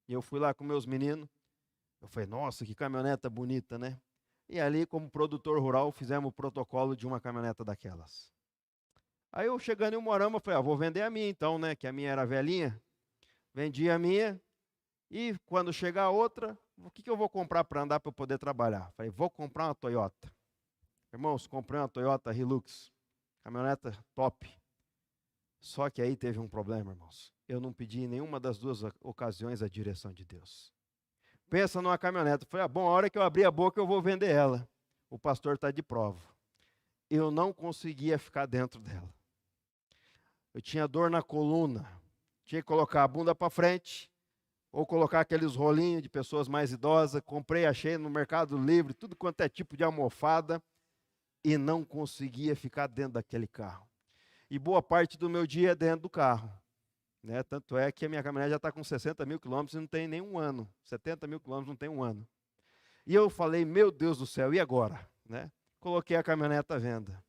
E eu fui lá com meus meninos, eu falei, nossa, que caminhoneta bonita, né? E ali, como produtor rural, fizemos o protocolo de uma caminhoneta daquelas. Aí eu chegando em Umuarama, falei, vou vender a minha então, né? Que a minha era velhinha. Vendi a minha, e quando chegar a outra, o que eu vou comprar para andar para eu poder trabalhar? Falei, vou comprar uma Toyota. Irmãos, comprei uma Toyota Hilux, caminhoneta top. Só que aí teve um problema, irmãos. Eu não pedi em nenhuma das duas ocasiões a direção de Deus. Pensa numa caminhoneta. Falei, a hora que eu abrir a boca eu vou vender ela. O pastor está de prova. Eu não conseguia ficar dentro dela. Eu tinha dor na coluna. Tinha que colocar a bunda para frente, ou colocar aqueles rolinhos de pessoas mais idosas. Comprei, achei no Mercado Livre, tudo quanto é tipo de almofada, e não conseguia ficar dentro daquele carro. E boa parte do meu dia é dentro do carro. Né? Tanto é que a minha caminhonete já está com 60 mil quilômetros e não tem nem um ano. 70 mil quilômetros não tem um ano. E eu falei, meu Deus do céu, e agora? Né? Coloquei a caminhonete à venda.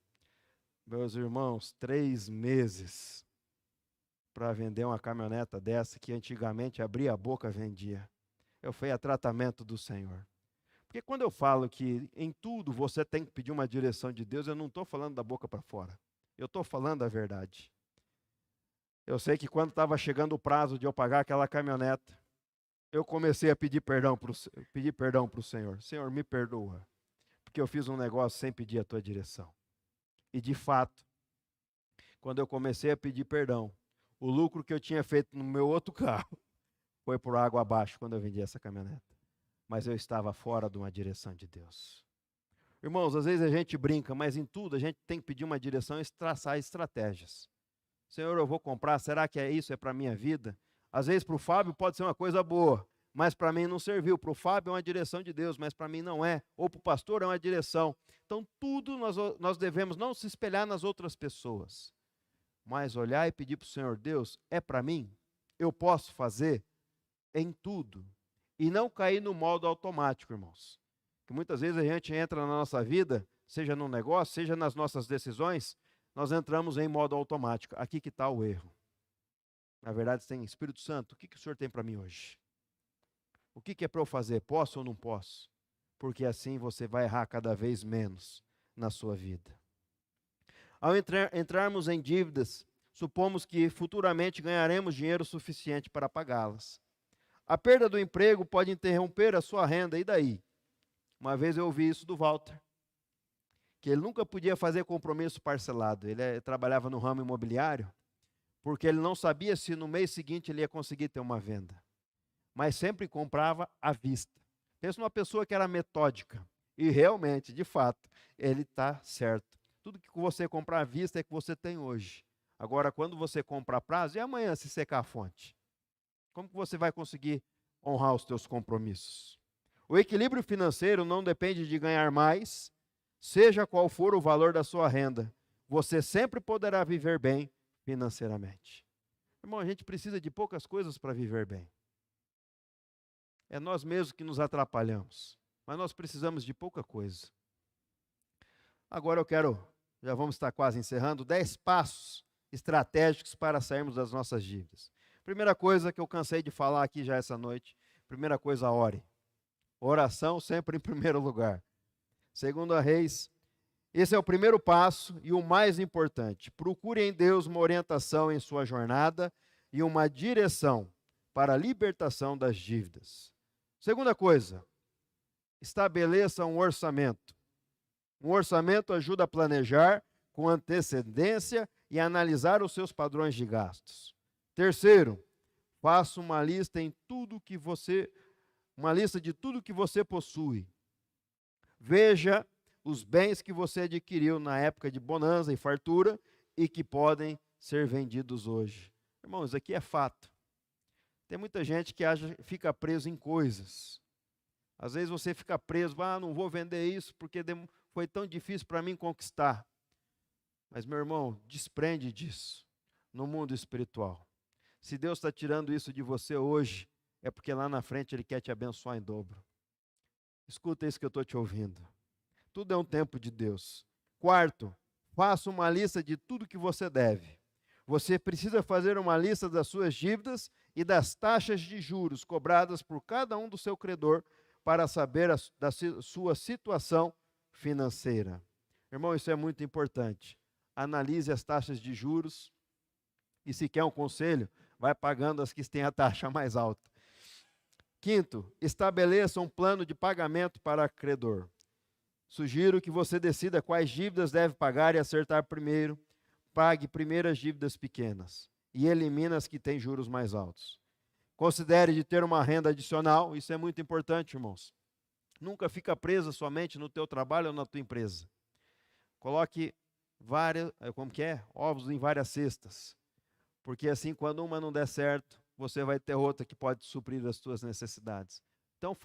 Meus irmãos, 3 meses para vender uma caminhoneta dessa que antigamente abria a boca, vendia. foi a tratamento do Senhor. Porque quando eu falo que em tudo você tem que pedir uma direção de Deus, eu não estou falando da boca para fora. Eu estou falando a verdade. Eu sei que quando estava chegando o prazo de eu pagar aquela caminhoneta, eu comecei a pedir perdão para o Senhor. Senhor, me perdoa, porque eu fiz um negócio sem pedir a tua direção. E de fato, quando eu comecei a pedir perdão, o lucro que eu tinha feito no meu outro carro foi por água abaixo quando eu vendi essa caminhoneta. Mas eu estava fora de uma direção de Deus. Irmãos, às vezes a gente brinca, mas em tudo a gente tem que pedir uma direção e traçar estratégias. Senhor, eu vou comprar, será que isso é para a minha vida? Às vezes para o Fábio pode ser uma coisa boa, mas para mim não serviu. Para o Fábio é uma direção de Deus, mas para mim não é. Ou para o pastor é uma direção. Então tudo nós devemos não se espelhar nas outras pessoas, mas olhar e pedir para o Senhor, Deus, é para mim? Eu posso fazer em tudo. E não cair no modo automático, irmãos. Que muitas vezes a gente entra na nossa vida, seja no negócio, seja nas nossas decisões, nós entramos em modo automático. Aqui que está o erro. Na verdade, você tem Espírito Santo, o que o Senhor tem para mim hoje? O que é para eu fazer? Posso ou não posso? Porque assim você vai errar cada vez menos na sua vida. Ao entrarmos em dívidas, supomos que futuramente ganharemos dinheiro suficiente para pagá-las. A perda do emprego pode interromper a sua renda, e daí? Uma vez eu ouvi isso do Walter, que ele nunca podia fazer compromisso parcelado. Ele trabalhava no ramo imobiliário, porque ele não sabia se no mês seguinte ele ia conseguir ter uma venda. Mas sempre comprava à vista. Pensa numa pessoa que era metódica. E realmente, de fato, ele está certo. Tudo que você comprar à vista é que você tem hoje. Agora, quando você compra a prazo, e amanhã se secar a fonte? Como que você vai conseguir honrar os teus compromissos? O equilíbrio financeiro não depende de ganhar mais, seja qual for o valor da sua renda. Você sempre poderá viver bem financeiramente. Irmão, a gente precisa de poucas coisas para viver bem. É nós mesmos que nos atrapalhamos, mas nós precisamos de pouca coisa. Agora já vamos estar quase encerrando, 10 passos estratégicos para sairmos das nossas dívidas. Primeira coisa que eu cansei de falar aqui já essa noite, primeira coisa, ore. Oração sempre em primeiro lugar. Segundo a Reis, esse é o primeiro passo e o mais importante. Procure em Deus uma orientação em sua jornada e uma direção para a libertação das dívidas. Segunda coisa, estabeleça um orçamento. Um orçamento ajuda a planejar com antecedência e analisar os seus padrões de gastos. Terceiro, faça uma lista de tudo que você possui. Veja os bens que você adquiriu na época de bonança e fartura e que podem ser vendidos hoje. Irmãos, isso aqui é fato. Tem muita gente que fica preso em coisas. Às vezes você fica preso, não vou vender isso porque foi tão difícil para mim conquistar. Mas, meu irmão, desprende disso no mundo espiritual. Se Deus está tirando isso de você hoje, é porque lá na frente Ele quer te abençoar em dobro. Escuta isso que eu estou te ouvindo. Tudo é um tempo de Deus. Quarto, faça uma lista de tudo que você deve. Você precisa fazer uma lista das suas dívidas e das taxas de juros cobradas por cada um do seu credor para saber da sua situação financeira. Irmão, isso é muito importante. Analise as taxas de juros e, se quer um conselho, vai pagando as que têm a taxa mais alta. Quinto, estabeleça um plano de pagamento para credor. Sugiro que você decida quais dívidas deve pagar e acertar primeiro. Pague primeiro as dívidas pequenas e elimine as que têm juros mais altos. Considere de ter uma renda adicional, isso é muito importante, irmãos. Nunca fica presa somente no teu trabalho ou na tua empresa. Coloque ovos em várias cestas. Porque assim, quando uma não der certo, você vai ter outra que pode suprir as suas necessidades. Então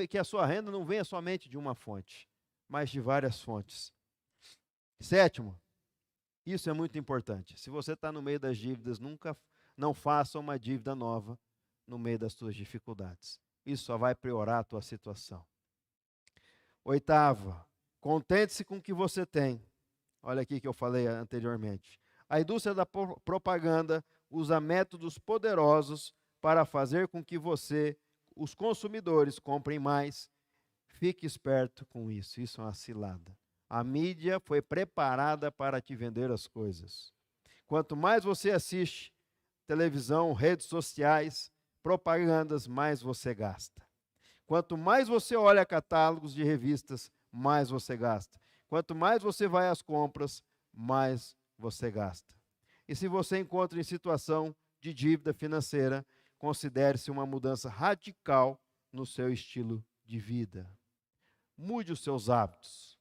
que a sua renda não venha somente de uma fonte, mas de várias fontes. Sétimo, isso é muito importante. Se você está no meio das dívidas, não faça uma dívida nova no meio das suas dificuldades. Isso só vai piorar a tua situação. Oitava, contente-se com o que você tem. Olha aqui que eu falei anteriormente. A indústria da propaganda usa métodos poderosos para fazer com que você os consumidores comprem mais. Fique esperto com isso. Isso é uma cilada. A mídia foi preparada para te vender as coisas. Quanto mais você assiste televisão, redes sociais, propagandas, mais você gasta. Quanto mais você olha catálogos de revistas, mais você gasta. Quanto mais você vai às compras, mais você gasta. E se você encontra em situação de dívida financeira, considere-se uma mudança radical no seu estilo de vida. Mude os seus hábitos.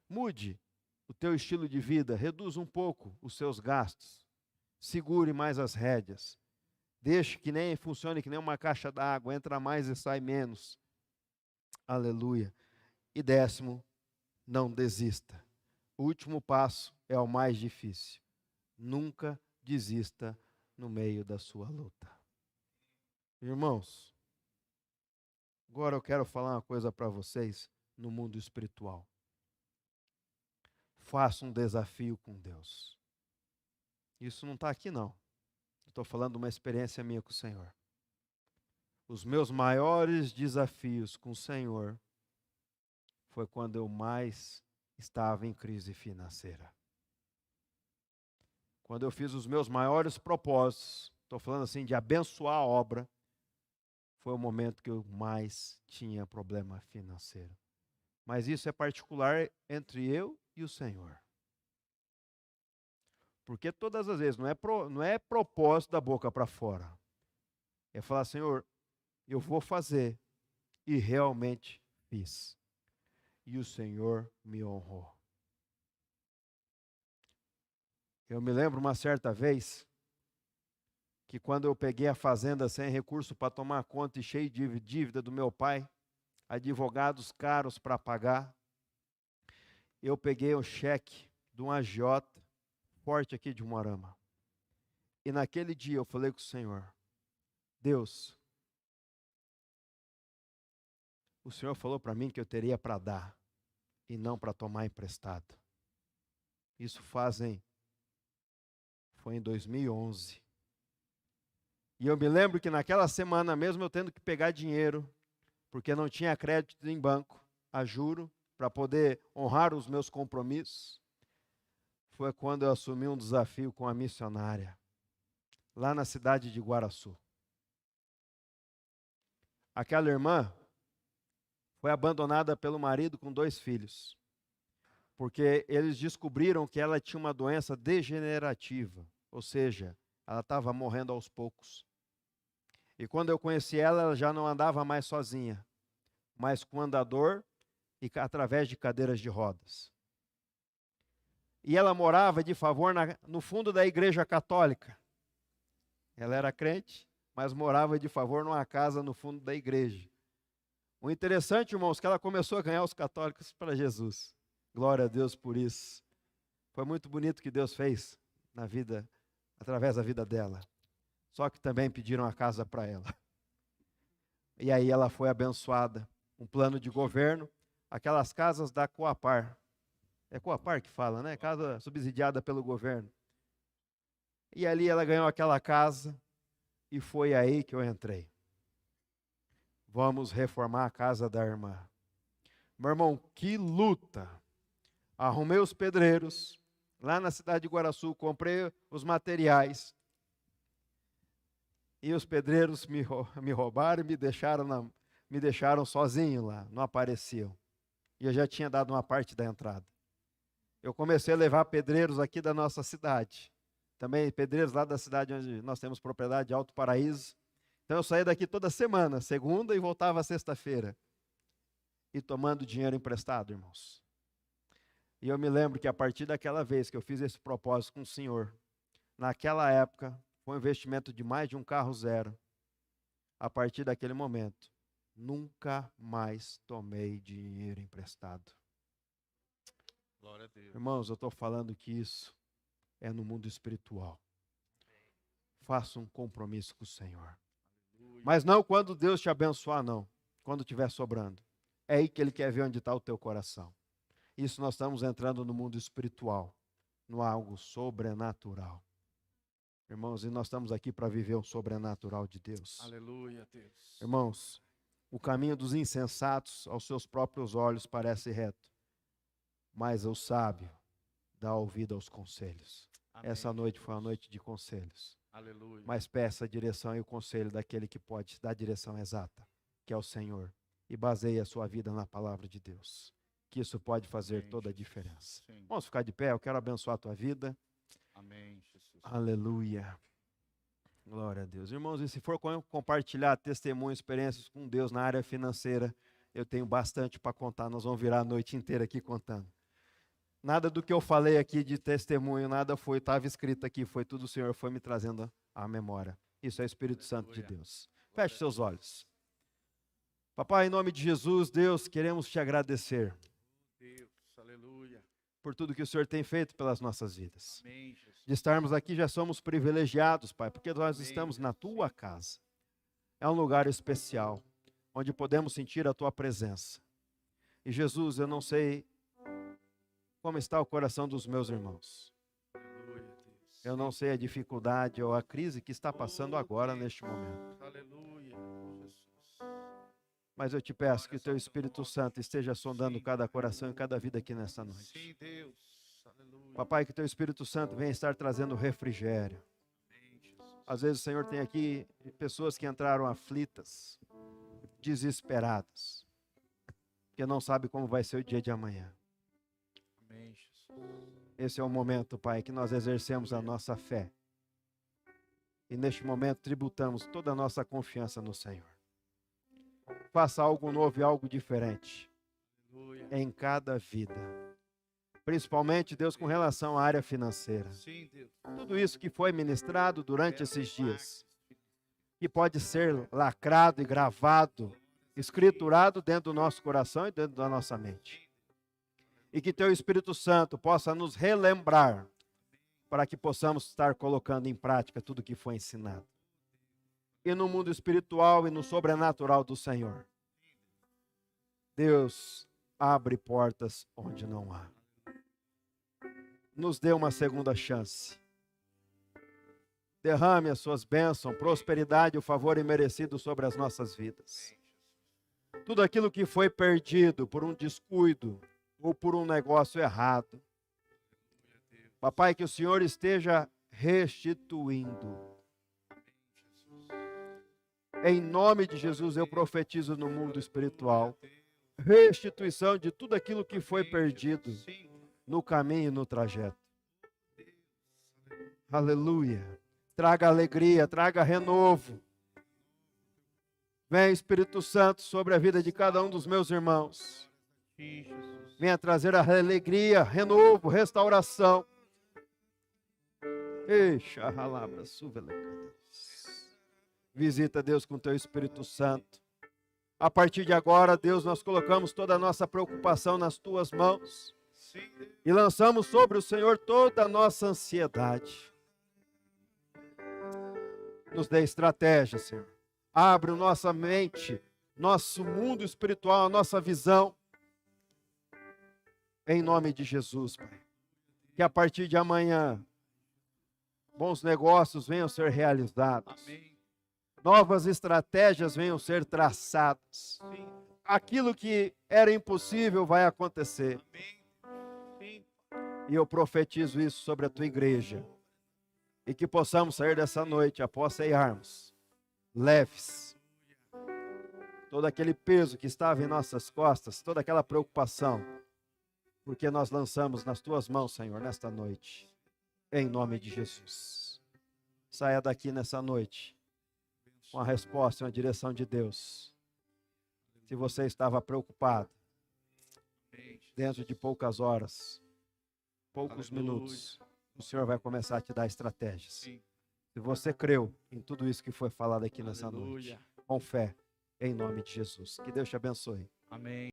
Mude o teu estilo de vida, reduza um pouco os seus gastos. Segure mais as rédeas. Deixe que nem funcione que nem uma caixa d'água, entra mais e sai menos. Aleluia. E 10º, não desista. O último passo é o mais difícil. Nunca desista no meio da sua luta. Irmãos, agora eu quero falar uma coisa para vocês no mundo espiritual. Faça um desafio com Deus. Isso não está aqui, não. Estou falando de uma experiência minha com o Senhor. Os meus maiores desafios com o Senhor foi quando eu mais estava em crise financeira. Quando eu fiz os meus maiores propósitos, estou falando assim de abençoar a obra, foi o momento que eu mais tinha problema financeiro. Mas isso é particular entre eu e o Senhor. Porque todas as vezes, não é propósito da boca para fora. É falar, Senhor, eu vou fazer. E realmente fiz. E o Senhor me honrou. Eu me lembro uma certa vez, que quando eu peguei a fazenda sem recurso para tomar conta e cheio de dívida do meu pai, advogados caros para pagar, eu peguei o cheque de um agiota forte aqui de Umuarama. E naquele dia eu falei com o Senhor, Deus, o Senhor falou para mim que eu teria para dar e não para tomar emprestado. Isso foi em 2011. E eu me lembro que naquela semana mesmo eu tendo que pegar dinheiro, porque não tinha crédito em banco, a juro, para poder honrar os meus compromissos. Foi quando eu assumi um desafio com a missionária, lá na cidade de Guaraçu. Aquela irmã foi abandonada pelo marido com 2 filhos, porque eles descobriram que ela tinha uma doença degenerativa, ou seja, ela estava morrendo aos poucos. E quando eu conheci ela, ela já não andava mais sozinha, mas com andador e através de cadeiras de rodas. E ela morava de favor no fundo da igreja católica. Ela era crente, mas morava de favor numa casa no fundo da igreja. O interessante, irmãos, é que ela começou a ganhar os católicos para Jesus. Glória a Deus por isso. Foi muito bonito o que Deus fez na vida, através da vida dela. Só que também pediram a casa para ela. E aí ela foi abençoada. Um plano de governo, aquelas casas da Coapar. É Coapar que fala, né? Casa subsidiada pelo governo. E ali ela ganhou aquela casa e foi aí que eu entrei. Vamos reformar a casa da irmã. Meu irmão, que luta! Arrumei os pedreiros, lá na cidade de Guaraçu, comprei os materiais. E os pedreiros me roubaram e me deixaram sozinho lá, não apareciam. E eu já tinha dado uma parte da entrada. Eu comecei a levar pedreiros aqui da nossa cidade. Também pedreiros lá da cidade onde nós temos propriedade de Alto Paraíso. Então eu saía daqui toda semana, segunda, e voltava sexta-feira. E tomando dinheiro emprestado, irmãos. E eu me lembro que a partir daquela vez que eu fiz esse propósito com o Senhor, naquela época, foi um investimento de mais de um carro zero. A partir daquele momento, nunca mais tomei dinheiro emprestado. Glória a Deus. Irmãos, eu estou falando que isso é no mundo espiritual. Faça um compromisso com o Senhor. Aleluia. Mas não quando Deus te abençoar, não. Quando estiver sobrando. É aí que Ele quer ver onde está o teu coração. Isso nós estamos entrando no mundo espiritual, no algo sobrenatural. Irmãos, e nós estamos aqui para viver o sobrenatural de Deus. Aleluia, Deus. Irmãos, o caminho dos insensatos aos seus próprios olhos parece reto, mas o sábio dá ouvido aos conselhos. Amém, Essa noite foi uma Jesus. noite de conselhos. Aleluia. Mas peça a direção e o conselho daquele que pode dar a direção exata, que é o Senhor. E baseie a sua vida na palavra de Deus, que isso pode fazer Amém, toda a Jesus. diferença. Sim. Vamos ficar de pé, eu quero abençoar a tua vida. Amém, Jesus. Aleluia. Glória a Deus. Irmãos, e se for compartilhar testemunhos, experiências com Deus na área financeira, eu tenho bastante para contar. Nós vamos virar a noite inteira aqui contando. Nada do que eu falei aqui de testemunho, nada estava escrito aqui, foi tudo o Senhor foi me trazendo à memória. Isso é o Espírito Santo de Deus. Feche seus olhos. Papai, em nome de Jesus, Deus, queremos te agradecer Deus, aleluia. por tudo que o Senhor tem feito pelas nossas vidas. Amém, Jesus. De estarmos aqui, já somos privilegiados, Pai, porque nós Amém, estamos na Jesus. tua casa. É um lugar especial, onde podemos sentir a tua presença. E Jesus, eu não sei como está o coração dos meus irmãos. Aleluia, Deus. Eu não sei a dificuldade ou a crise que está passando agora neste momento. Aleluia, Jesus. Mas eu te peço que o teu Espírito Santo esteja sondando cada coração e cada vida aqui nesta noite. Sim, Deus. Aleluia. Papai, que teu Espírito Santo venha estar trazendo refrigério. Amém, Jesus. Às vezes o Senhor tem aqui pessoas que entraram aflitas, desesperadas, que não sabem como vai ser o dia de amanhã. Amém, Jesus. Esse é o momento, Pai, que nós exercemos a nossa fé. E neste momento tributamos toda a nossa confiança no Senhor. Faça algo novo e algo diferente Aleluia. em cada vida. Principalmente, Deus, com relação à área financeira. Sim, Deus. Tudo isso que foi ministrado durante esses dias, que pode ser lacrado e gravado, escriturado dentro do nosso coração e dentro da nossa mente. E que teu Espírito Santo possa nos relembrar para que possamos estar colocando em prática tudo o que foi ensinado. E no mundo espiritual e no sobrenatural do Senhor, Deus abre portas onde não há. Nos dê uma segunda chance. Derrame as suas bênçãos, prosperidade e o favor imerecido sobre as nossas vidas. Tudo aquilo que foi perdido por um descuido ou por um negócio errado, Papai, que o Senhor esteja restituindo. Em nome de Jesus, eu profetizo no mundo espiritual restituição de tudo aquilo que foi perdido no caminho e no trajeto. Aleluia. Traga alegria, traga renovo. Vem, Espírito Santo, sobre a vida de cada um dos meus irmãos. Venha trazer a alegria, renovo, restauração. Visita, Deus, com teu Espírito Santo. A partir de agora, Deus, nós colocamos toda a nossa preocupação nas tuas mãos e lançamos sobre o Senhor toda a nossa ansiedade. Nos dê estratégia, Senhor. Abre nossa mente, nosso mundo espiritual, a nossa visão. Em nome de Jesus, Pai. Que a partir de amanhã, bons negócios venham a ser realizados. Amém. Novas estratégias venham a ser traçadas. Sim. Aquilo que era impossível vai acontecer. Amém. Sim. E eu profetizo isso sobre a tua igreja. E que possamos sair dessa noite, após ceiarmos, leves. Todo aquele peso que estava em nossas costas, toda aquela preocupação. Porque nós lançamos nas tuas mãos, Senhor, nesta noite. Em nome de Jesus. Saia daqui nessa noite com a resposta e uma direção de Deus. Se você estava preocupado, dentro de poucas horas, poucos minutos, o Senhor vai começar a te dar estratégias. Se você creu em tudo isso que foi falado aqui nessa noite, com fé, em nome de Jesus. Que Deus te abençoe. Amém.